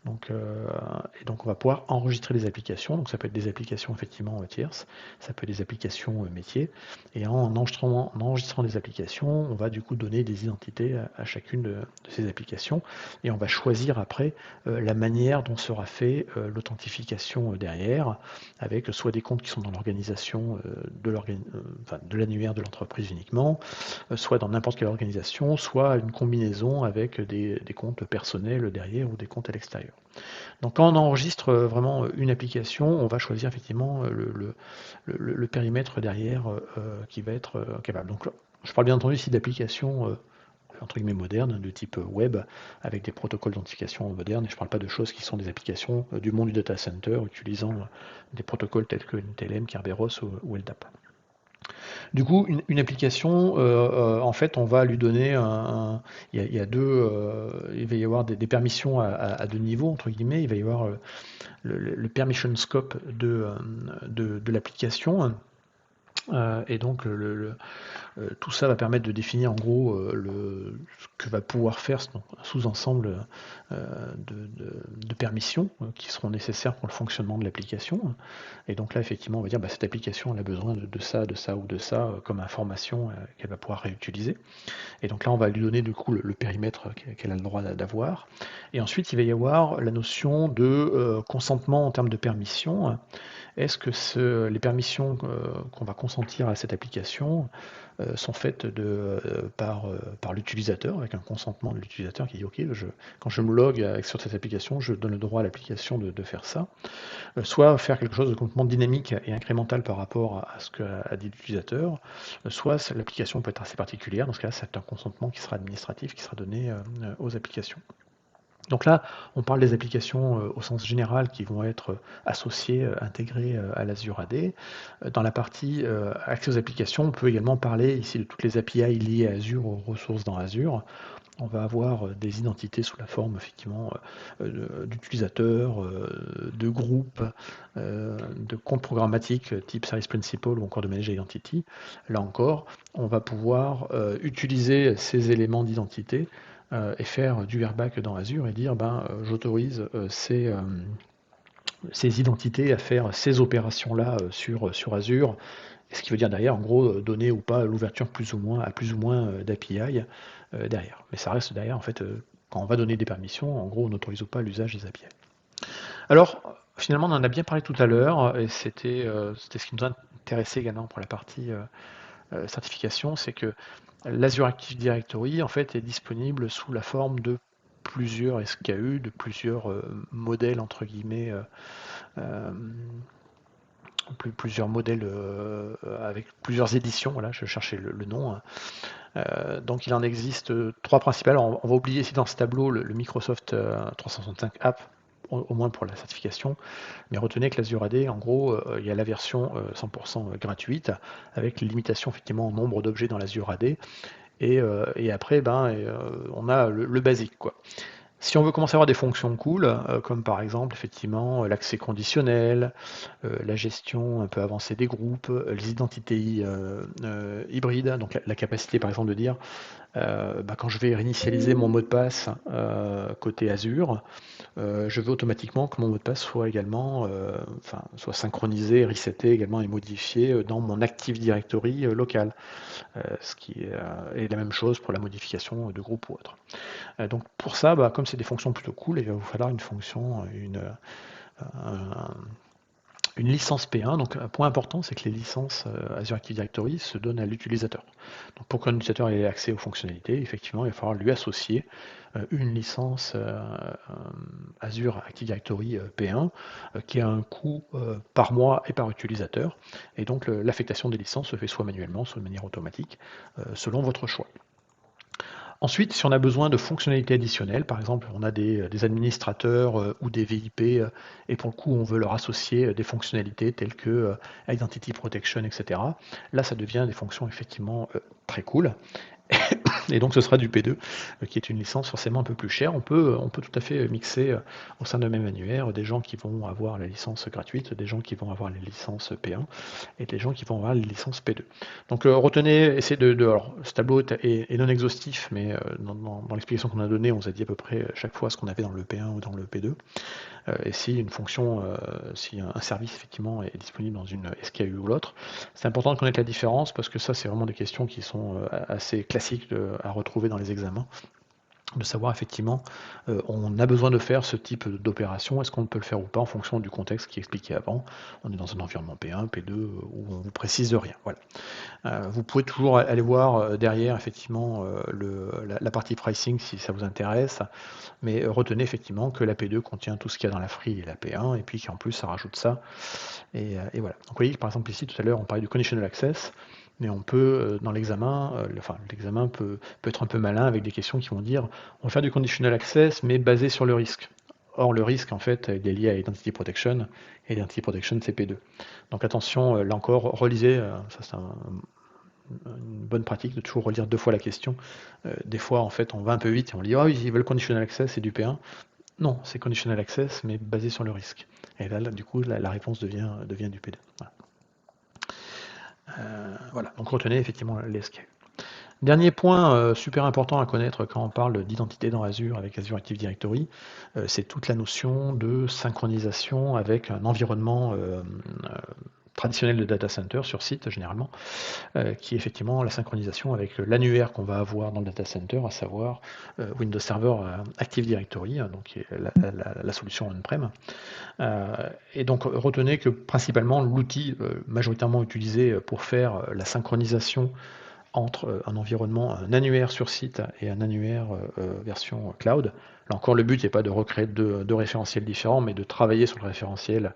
Donc, et donc on va pouvoir enregistrer des applications, donc ça peut être des applications effectivement tierces, ça peut être des applications métiers, et en enregistrant des applications, on va du coup donner des identités à chacune de ces applications, et on va choisir après la manière dont sera fait l'authentification derrière, avec soit des comptes qui sont dans l'organisation de l'annuaire de l'entreprise uniquement, soit dans n'importe quelle organisation, soit une combinaison avec des comptes personnels derrière ou des comptes à l'extérieur. Donc quand on enregistre vraiment une application, on va choisir effectivement le périmètre derrière qui va être capable. Donc je parle bien entendu ici d'applications entre guillemets modernes, de type web, avec des protocoles d'authentification modernes, et je ne parle pas de choses qui sont des applications du monde du data center, utilisant des protocoles tels que NTLM, Kerberos ou LDAP. Du coup, une application, en fait, on va lui donner il y a deux, il va y avoir des permissions à deux niveaux, entre guillemets. Il va y avoir le permission scope de l'application. Et donc, tout ça va permettre de définir en gros ce que va pouvoir faire un sous-ensemble de permissions qui seront nécessaires pour le fonctionnement de l'application. Et donc là, effectivement, on va dire cette application elle a besoin de ça ou de ça comme information qu'elle va pouvoir réutiliser. Et donc là, on va lui donner du coup le périmètre qu'elle a le droit d'avoir. Et ensuite, il va y avoir la notion de consentement en termes de permission. Est-ce que les permissions qu'on va consentir à cette application sont faites par l'utilisateur, avec un consentement de l'utilisateur qui dit OK, quand je me log sur cette application, je donne le droit à l'application de faire ça. Soit faire quelque chose de complètement dynamique et incrémental par rapport à ce qu'a dit l'utilisateur, soit l'application peut être assez particulière. Dans ce cas-là, c'est un consentement qui sera administratif, qui sera donné aux applications. Donc là, on parle des applications au sens général qui vont être associées, intégrées à l'Azure AD. Dans la partie accès aux applications, on peut également parler ici de toutes les API liées à Azure, aux ressources dans Azure. On va avoir des identités sous la forme effectivement d'utilisateurs, de groupes, de comptes programmatiques type Service Principal ou encore de Managed Identity. Là encore, on va pouvoir utiliser ces éléments d'identité et faire du back dans Azure et dire j'autorise ces identités à faire ces opérations-là sur Azure. Et ce qui veut dire derrière, en gros, donner ou pas l'ouverture plus ou moins d'API derrière. Mais ça reste derrière, en fait, quand on va donner des permissions, en gros, on n'autorise pas l'usage des API. Alors, finalement, on en a bien parlé tout à l'heure, et c'était ce qui nous intéressait également pour la partie certification, c'est que l'Azure Active Directory, en fait, est disponible sous la forme de plusieurs SKU, de plusieurs modèles, entre guillemets, plusieurs modèles avec plusieurs éditions. Voilà, je cherchais le nom. Donc il en existe trois principales. On va oublier ici dans ce tableau le Microsoft 365 App, au moins pour la certification. Mais retenez que l'Azure AD, en gros, il y a la version 100% gratuite, avec les limitations effectivement au nombre d'objets dans l'Azure AD. Et après, on a le basique, quoi. Si on veut commencer à avoir des fonctions cool, comme par exemple effectivement l'accès conditionnel, la gestion un peu avancée des groupes, les identités hybrides, donc la capacité par exemple de dire quand je vais réinitialiser mon mot de passe côté Azure, je veux automatiquement que mon mot de passe soit également soit synchronisé, reseté également et modifié dans mon Active Directory local, ce qui est la même chose pour la modification de groupe ou autre. Donc pour ça, comme c'est des fonctions plutôt cool, il va vous falloir une fonction, une licence P1. Donc un point important, c'est que les licences Azure Active Directory se donnent à l'utilisateur. Donc pour qu'un utilisateur ait accès aux fonctionnalités, effectivement, il va falloir lui associer une licence Azure Active Directory P1 qui a un coût par mois et par utilisateur. Et donc l'affectation des licences se fait soit manuellement, soit de manière automatique, selon votre choix. Ensuite, si on a besoin de fonctionnalités additionnelles, par exemple, on a des administrateurs ou des VIP, et pour le coup, on veut leur associer des fonctionnalités telles que Identity Protection, etc. Là, ça devient des fonctions effectivement très cool. Et donc ce sera du P2, qui est une licence forcément un peu plus chère. On peut tout à fait mixer au sein d'un même annuaire des gens qui vont avoir la licence gratuite, des gens qui vont avoir les licences P1 et des gens qui vont avoir les licences P2. Donc retenez, essayez alors ce tableau est non exhaustif, mais dans l'explication qu'on a donnée, on vous a dit à peu près chaque fois ce qu'on avait dans le P1 ou dans le P2. Et si une fonction, si un service effectivement est disponible dans une SKU ou l'autre, c'est important de connaître la différence parce que ça c'est vraiment des questions qui sont assez classiques à retrouver dans les examens. De savoir effectivement, on a besoin de faire ce type d'opération, est-ce qu'on peut le faire ou pas en fonction du contexte qui est expliqué avant. On est dans un environnement P1, P2, où on ne vous précise rien. Voilà. Vous pouvez toujours aller voir derrière effectivement la partie pricing si ça vous intéresse, mais retenez effectivement que la P2 contient tout ce qu'il y a dans la free et la P1, et puis qu'en plus ça rajoute ça, et voilà. Donc vous voyez que par exemple ici tout à l'heure on parlait du conditional access, mais on peut dans l'examen, l'examen peut être un peu malin avec des questions qui vont dire on va faire du conditional access mais basé sur le risque. Or, le risque, en fait, il est lié à Identity Protection, et Identity Protection, c'est P2. Donc attention, là encore, relisez, ça c'est une bonne pratique de toujours relire deux fois la question. Des fois, en fait, on va un peu vite et on dit « Ah oui, ils veulent conditional access, c'est du P1 ». Non, c'est conditional access, mais basé sur le risque. Et là du coup, la réponse devient du P2. Voilà. Voilà, donc retenez effectivement les SKU. Dernier point super important à connaître quand on parle d'identité dans Azure avec Azure Active Directory, c'est toute la notion de synchronisation avec un environnement traditionnel de data center sur site généralement, qui est effectivement la synchronisation avec l'annuaire qu'on va avoir dans le data center, à savoir Windows Server Active Directory, donc qui est la solution on-prem. Et donc retenez que principalement l'outil majoritairement utilisé pour faire la synchronisation entre un environnement, un annuaire sur site et un annuaire version cloud. Là encore, le but n'est pas de recréer deux référentiels différents, mais de travailler sur le référentiel,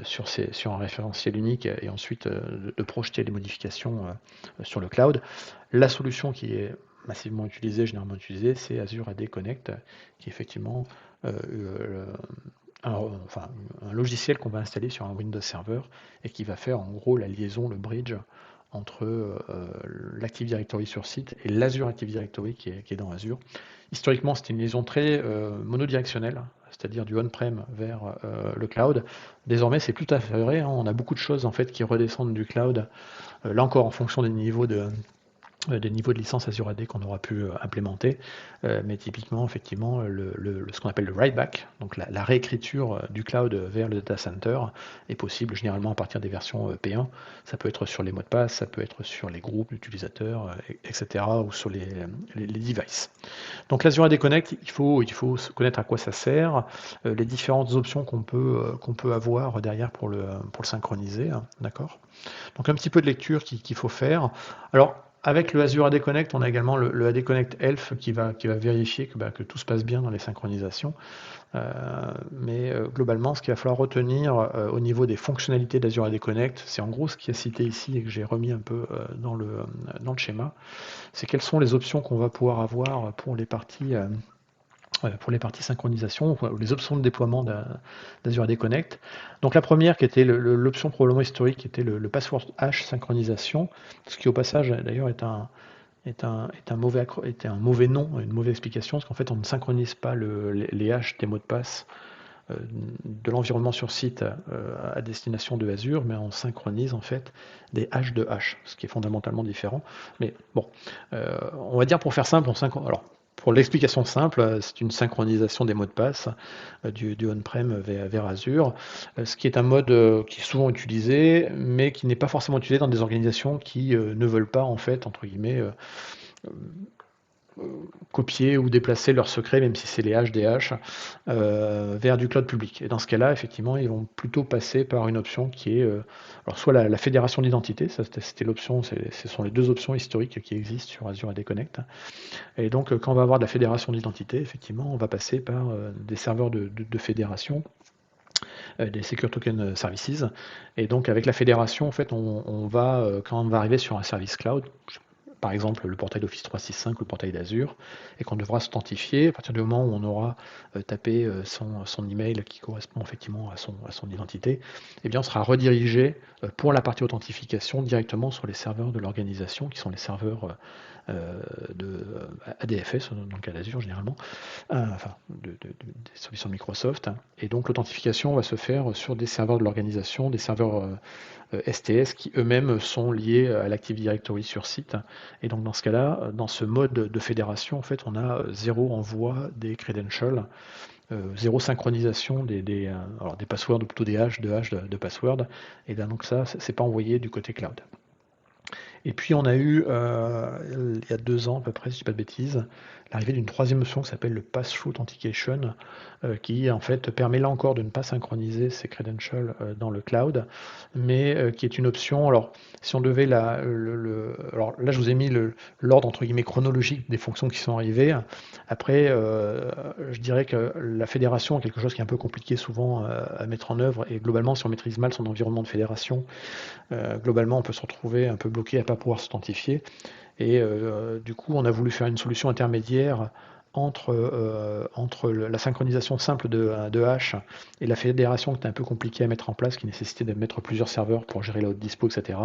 sur un référentiel unique, et ensuite de projeter les modifications sur le cloud. La solution qui est massivement utilisée, généralement utilisée, c'est Azure AD Connect, qui est effectivement un logiciel qu'on va installer sur un Windows Server et qui va faire en gros la liaison, le bridge entre l'Active Directory sur site et l'Azure Active Directory qui est dans Azure. Historiquement, c'était une liaison très monodirectionnelle, c'est-à-dire du on-prem vers le cloud. Désormais, c'est tout à fait vrai, hein, on a beaucoup de choses en fait qui redescendent du cloud, là encore en fonction des niveaux de licence Azure AD qu'on aura pu implémenter, mais typiquement effectivement ce qu'on appelle le write back, donc la réécriture du cloud vers le data center est possible généralement à partir des versions P1. Ça peut être sur les mots de passe, ça peut être sur les groupes d'utilisateurs, etc., ou sur les devices. Donc l'Azure AD Connect, il faut connaître à quoi ça sert, les différentes options qu'on peut avoir derrière pour le synchroniser, hein, d'accord. Donc un petit peu de lecture qu'il faut faire. Alors avec le Azure AD Connect, on a également le AD Connect Elf qui va vérifier que tout se passe bien dans les synchronisations. Mais globalement, ce qu'il va falloir retenir au niveau des fonctionnalités d'Azure AD Connect, c'est en gros ce qui est cité ici et que j'ai remis un peu dans le schéma, c'est quelles sont les options qu'on va pouvoir avoir pour les parties synchronisation, ou les options de déploiement d'Azure AD Connect. Donc la première qui était l'option probablement historique, qui était le password hash synchronisation, ce qui au passage d'ailleurs est un mauvais nom, une mauvaise explication, parce qu'en fait on ne synchronise pas les hashes des mots de passe de l'environnement sur site à destination de Azure, mais on synchronise en fait des hashes de hash, ce qui est fondamentalement différent. Mais bon, on va dire pour faire simple, alors pour l'explication simple, c'est une synchronisation des mots de passe du on-prem vers Azure, ce qui est un mode qui est souvent utilisé, mais qui n'est pas forcément utilisé dans des organisations qui ne veulent pas, en fait, entre guillemets, copier ou déplacer leurs secrets, même si c'est les HDH, vers du cloud public. Et dans ce cas-là, effectivement, ils vont plutôt passer par une option qui est alors soit la fédération d'identité, ça c'était l'option, ce sont les deux options historiques qui existent sur Azure AD Connect. Et donc, quand on va avoir de la fédération d'identité, effectivement, on va passer par des serveurs de fédération, des Secure Token Services. Et donc, avec la fédération, en fait, on va, quand on va arriver sur un service cloud, par exemple le portail d'Office 365 ou le portail d'Azure, et qu'on devra s'authentifier à partir du moment où on aura tapé son email qui correspond effectivement à son identité, eh bien on sera redirigé pour la partie authentification directement sur les serveurs de l'organisation, qui sont les serveurs de ADFS, dans le cas d'Azure généralement, enfin des solutions de Microsoft. Et donc l'authentification va se faire sur des serveurs de l'organisation, des serveurs STS qui eux-mêmes sont liés à l'Active Directory sur site. Et donc dans ce cas-là, dans ce mode de fédération, en fait, on a zéro envoi des credentials, zéro synchronisation des passwords, ou plutôt des hashes de password. Et bien donc ça, c'est pas envoyé du côté cloud. Et puis on a eu, il y a 2 ans à peu près, si je ne dis pas de bêtises, l'arrivée d'une troisième option qui s'appelle le Pass-Through Authentication, qui en fait permet là encore de ne pas synchroniser ces credentials dans le cloud, mais qui est une option. Alors si on devait alors là je vous ai mis l'ordre entre guillemets chronologique des fonctions qui sont arrivées. Après, je dirais que la fédération est quelque chose qui est un peu compliqué souvent à mettre en œuvre, et globalement si on maîtrise mal son environnement de fédération, globalement on peut se retrouver un peu bloqué à ne pas pouvoir s'authentifier. Et du coup, on a voulu faire une solution intermédiaire entre la synchronisation simple de hash et la fédération qui était un peu compliquée à mettre en place, qui nécessitait de mettre plusieurs serveurs pour gérer la haute dispo, etc.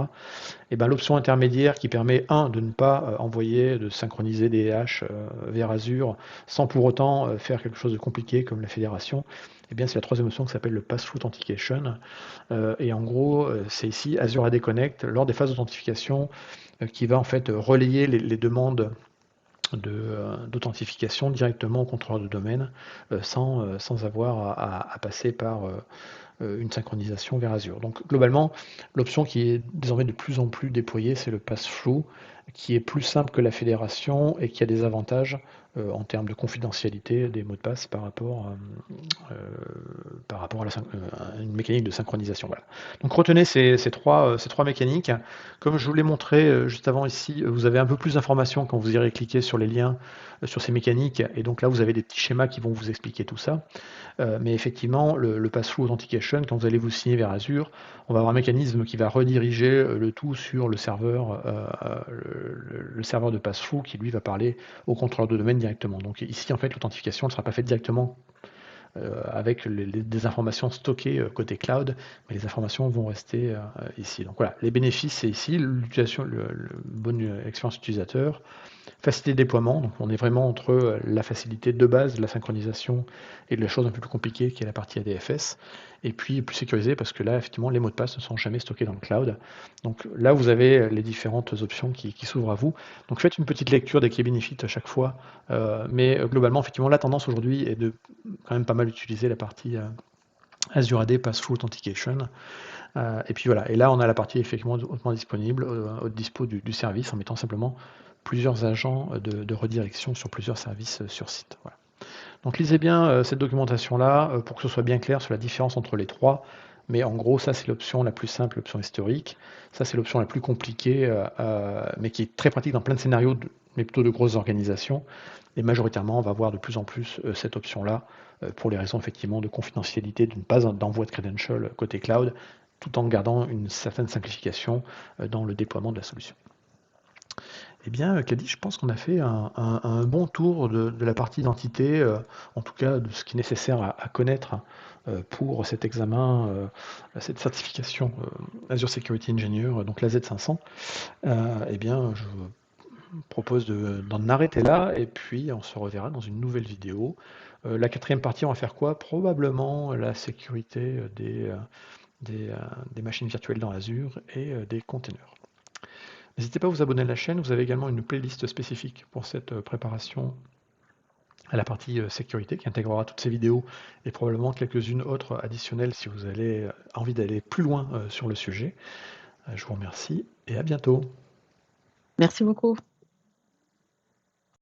Et ben, l'option intermédiaire qui permet, de ne pas de synchroniser des hashes vers Azure sans pour autant faire quelque chose de compliqué comme la fédération, eh bien, c'est la troisième option qui s'appelle le Pass-Through Authentication. Et en gros, c'est ici Azure AD Connect, lors des phases d'authentification, qui va en fait relayer les demandes d'authentification directement au contrôleur de domaine sans avoir à passer par une synchronisation vers Azure. Donc globalement, l'option qui est désormais de plus en plus déployée, c'est le pass-through, qui est plus simple que la fédération et qui a des avantages en termes de confidentialité des mots de passe par rapport à une mécanique de synchronisation. Voilà. Donc retenez ces trois mécaniques. Comme je vous l'ai montré juste avant ici, vous avez un peu plus d'informations quand vous irez cliquer sur les liens sur ces mécaniques, et donc là vous avez des petits schémas qui vont vous expliquer tout ça. Mais effectivement, le pass-through authentication, quand vous allez vous signer vers Azure, on va avoir un mécanisme qui va rediriger le tout sur le serveur de pass-through, qui lui va parler au contrôleur de domaine directement. Donc ici, en fait, l'authentification ne sera pas faite directement avec des informations stockées côté cloud, mais les informations vont rester ici. Donc voilà, les bénéfices, c'est ici, l'utilisation, bonne expérience utilisateur, facilité de déploiement, donc on est vraiment entre la facilité de base de la synchronisation et de la chose un peu plus compliquée qui est la partie ADFS, et puis plus sécurisé parce que là, effectivement, les mots de passe ne sont jamais stockés dans le cloud. Donc là, vous avez les différentes options qui s'ouvrent à vous. Donc faites une petite lecture des key benefits à chaque fois, mais globalement, effectivement, la tendance aujourd'hui est de quand même pas mal utiliser la partie Azure AD Pass-Through Authentication. Et puis voilà, et là on a la partie effectivement hautement disponible, au dispo du service, en mettant simplement plusieurs agents de redirection sur plusieurs services sur site. Voilà. Donc lisez bien cette documentation-là pour que ce soit bien clair sur la différence entre les trois. Mais en gros, ça c'est l'option la plus simple, l'option historique. Ça c'est l'option la plus compliquée, mais qui est très pratique dans plein de scénarios, mais plutôt de grosses organisations. Et majoritairement, on va voir de plus en plus cette option-là, pour les raisons effectivement de confidentialité, de ne pas d'envoi de credentials côté cloud, tout en gardant une certaine simplification dans le déploiement de la solution. Eh bien, Caddy, je pense qu'on a fait un bon tour de la partie identité, en tout cas de ce qui est nécessaire à connaître pour cet examen, cette certification Azure Security Engineer, donc la Z500. Eh bien, je vous propose d'en arrêter là, et puis on se reverra dans une nouvelle vidéo. La quatrième partie, on va faire quoi? Probablement la sécurité des machines virtuelles dans Azure et des containers. N'hésitez pas à vous abonner à la chaîne, vous avez également une playlist spécifique pour cette préparation à la partie sécurité qui intégrera toutes ces vidéos et probablement quelques-unes autres additionnelles si vous avez envie d'aller plus loin sur le sujet. Je vous remercie et à bientôt. Merci beaucoup.